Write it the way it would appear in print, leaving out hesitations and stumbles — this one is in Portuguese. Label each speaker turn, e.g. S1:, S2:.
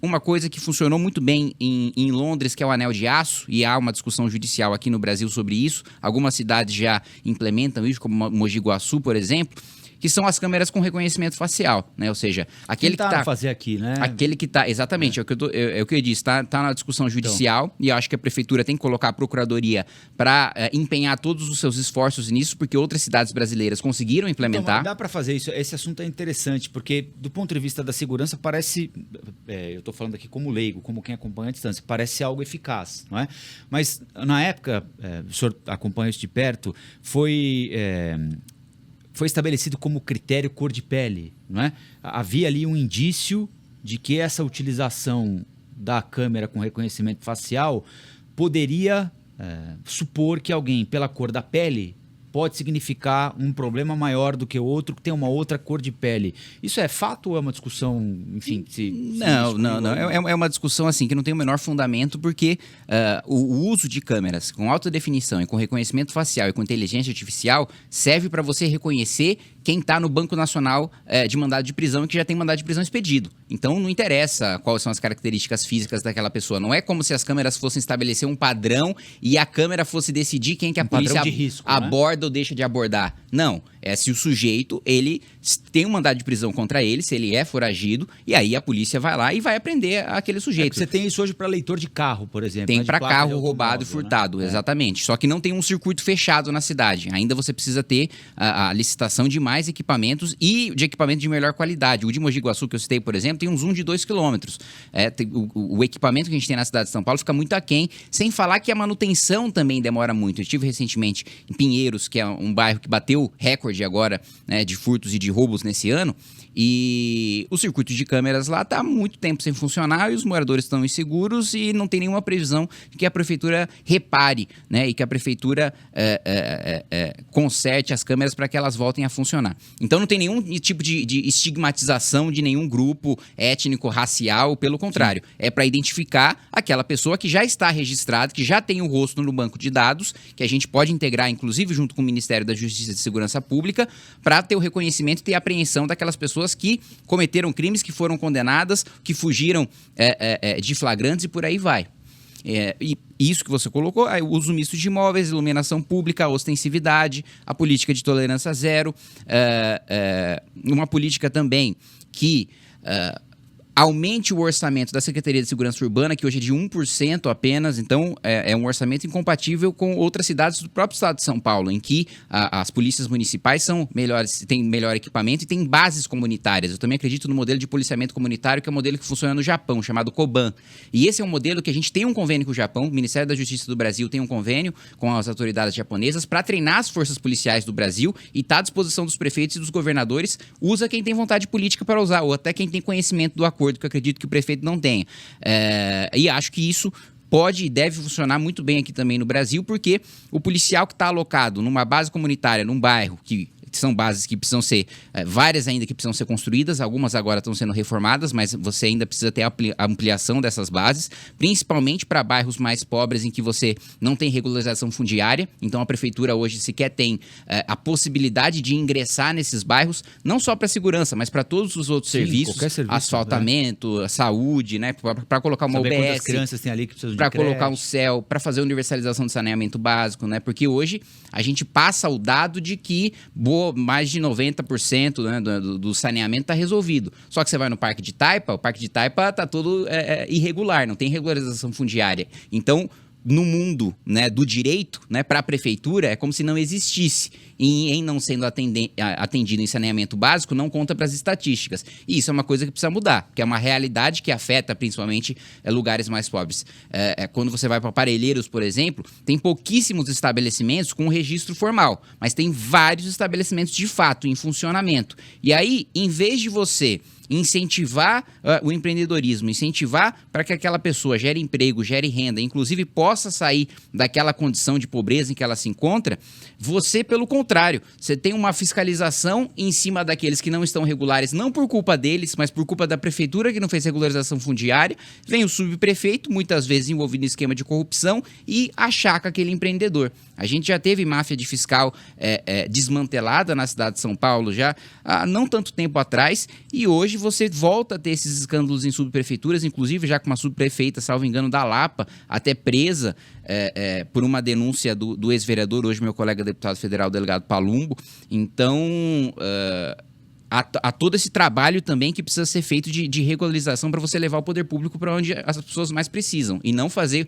S1: Uma coisa que funcionou muito bem em Londres, que é o Anel de Aço, e há uma discussão judicial aqui no Brasil sobre isso. Algumas cidades já implementam isso, como Mogi Guaçu, por exemplo, que são as câmeras com reconhecimento facial, né? Ou seja, aquele que tá
S2: fazer aqui, né?
S1: Aquele que tá, exatamente, é o que eu disse, tá na discussão judicial, e eu acho que a prefeitura tem que colocar a procuradoria para empenhar todos os seus esforços nisso, porque outras cidades brasileiras conseguiram implementar.
S2: Então, dá para fazer isso. Esse assunto é interessante, porque do ponto de vista da segurança parece, eu estou falando aqui como leigo, como quem acompanha a distância, parece algo eficaz, não é? Mas na época, o senhor acompanha isso de perto, foi estabelecido como critério cor de pele, não é? Havia ali um indício de que essa utilização da câmera com reconhecimento facial poderia supor que alguém, pela cor da pele, pode significar um problema maior do que o outro que tem uma outra cor de pele. Isso é fato ou é uma discussão, enfim?
S1: Não. É uma discussão assim que não tem o menor fundamento, porque o uso de câmeras com alta definição e com reconhecimento facial e com inteligência artificial serve para você reconhecer quem está no Banco Nacional de mandado de prisão e que já tem mandado de prisão expedido. Então não interessa quais são as características físicas daquela pessoa. Não é como se as câmeras fossem estabelecer um padrão e a câmera fosse decidir quem que a polícia aborda ou deixa de abordar. Não. É se o sujeito, ele tem um mandado de prisão contra ele, se ele é foragido, e aí a polícia vai lá e vai prender aquele sujeito.
S2: Você tem isso hoje para leitor de carro, por exemplo.
S1: Tem para carro roubado e furtado, né? Exatamente. Só que não tem um circuito fechado na cidade. Ainda você precisa ter a licitação de mais equipamentos e de equipamento de melhor qualidade. O de Mogi Guaçu, que eu citei, por exemplo, tem um zoom de 2 km. O equipamento que a gente tem na cidade de São Paulo fica muito aquém, sem falar que a manutenção também demora muito. Eu estive recentemente em Pinheiros, que é um bairro que bateu recorde agora, né, de furtos e de roubos nesse ano, e o circuito de câmeras lá está há muito tempo sem funcionar e os moradores estão inseguros e não tem nenhuma previsão de que a prefeitura repare, né, e que a prefeitura conserte as câmeras para que elas voltem a funcionar. Então não tem nenhum tipo de estigmatização de nenhum grupo étnico, racial, pelo contrário. Sim. É para identificar aquela pessoa que já está registrada, que já tem o rosto no banco de dados, que a gente pode integrar, inclusive, junto com o Ministério da Justiça e Segurança Pública, para ter o reconhecimento e ter a apreensão daquelas pessoas que cometeram crimes, que foram condenadas, que fugiram de flagrantes e por aí vai. E isso que você colocou, o uso misto de imóveis, iluminação pública, a ostensividade, a política de tolerância zero, uma política também que aumente o orçamento da Secretaria de Segurança Urbana, que hoje é de 1% apenas, então é um orçamento incompatível com outras cidades do próprio estado de São Paulo, em que as polícias municipais são melhores, têm melhor equipamento e têm bases comunitárias. Eu também acredito no modelo de policiamento comunitário, que é um modelo que funciona no Japão, chamado Koban. E esse é um modelo que a gente tem um convênio com o Japão, o Ministério da Justiça do Brasil tem um convênio com as autoridades japonesas para treinar as forças policiais do Brasil e está à disposição dos prefeitos e dos governadores. Usa quem tem vontade política para usar, ou até quem tem conhecimento do acordo, que eu acredito que o prefeito não tenha. E acho que isso pode e deve funcionar muito bem aqui também no Brasil, porque o policial que está alocado numa base comunitária, num bairro que são bases que precisam ser, várias ainda que precisam ser construídas, algumas agora estão sendo reformadas, mas você ainda precisa ter a ampliação dessas bases, principalmente para bairros mais pobres em que você não tem regularização fundiária. Então a prefeitura hoje sequer tem a possibilidade de ingressar nesses bairros, não só para segurança, mas para todos os outros serviços, asfaltamento, né? Saúde, né? Para colocar uma UBS,
S2: crianças tem ali que precisam de
S1: para colocar um céu, para fazer a universalização do saneamento básico, né? Porque hoje a gente passa o dado de que mais de 90%, né, do saneamento está resolvido. Só que você vai no Parque de Taipa, o Parque de Taipa está todo irregular, não tem regularização fundiária. Então, no mundo, né, do direito, né, para a prefeitura, é como se não existisse. E em não sendo atendido em saneamento básico, não conta para as estatísticas. E isso é uma coisa que precisa mudar, porque é uma realidade que afeta principalmente lugares mais pobres. Quando você vai para Parelheiros, por exemplo, tem pouquíssimos estabelecimentos com registro formal, mas tem vários estabelecimentos de fato em funcionamento. E aí, em vez de você incentivar o empreendedorismo, incentivar para que aquela pessoa gere emprego, gere renda, inclusive possa sair daquela condição de pobreza em que ela se encontra, você, pelo contrário, você tem uma fiscalização em cima daqueles que não estão regulares, não por culpa deles, mas por culpa da prefeitura que não fez regularização fundiária, vem o subprefeito, muitas vezes envolvido em esquema de corrupção, e achaca aquele empreendedor. A gente já teve máfia de fiscal desmantelada na cidade de São Paulo já há não tanto tempo atrás, e hoje você volta a ter esses escândalos em subprefeituras, inclusive já com uma subprefeita, salvo engano, da Lapa, até presa por uma denúncia do ex-vereador, hoje meu colega deputado federal, delegado Palumbo. Então, há todo esse trabalho também que precisa ser feito de regularização para você levar o poder público para onde as pessoas mais precisam e não fazer...